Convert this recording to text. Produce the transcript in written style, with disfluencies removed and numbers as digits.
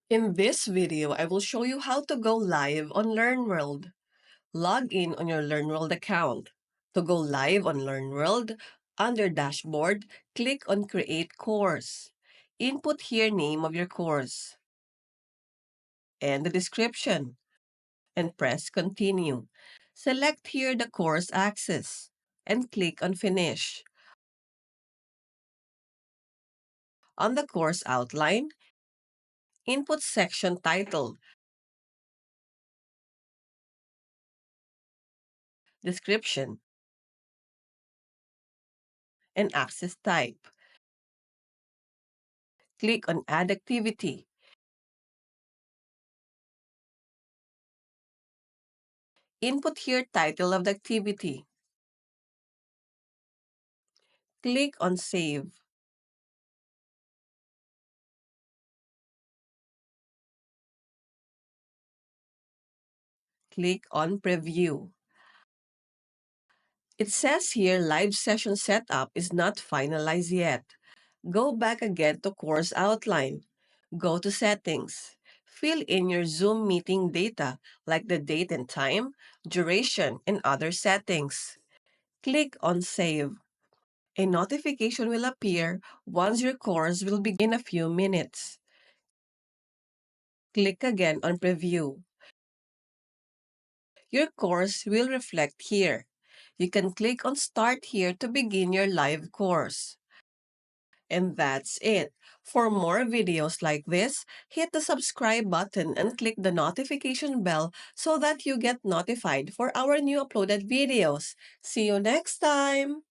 In this video, I will show you how to go live on LearnWorld. Log in on your LearnWorld account. To go live on LearnWorld, under Dashboard, click on Create Course. Input here name of your course and the description, and press Continue. Select here the course access and click on Finish. On the course outline, input section title, description, and access type. Click on Add Activity. Input here title of the activity. Click on Save. Click on Preview. It says here live session setup is not finalized yet. Go back again to course outline. Go to Settings. Fill in your Zoom meeting data like the date and time, duration, and other settings. Click on Save. A notification will appear once your course will begin a few minutes. Click again on Preview. Your course will reflect here. You can click on Start here to begin your live course. And that's it. For more videos like this, hit the subscribe button and click the notification bell so that you get notified for our new uploaded videos. See you next time!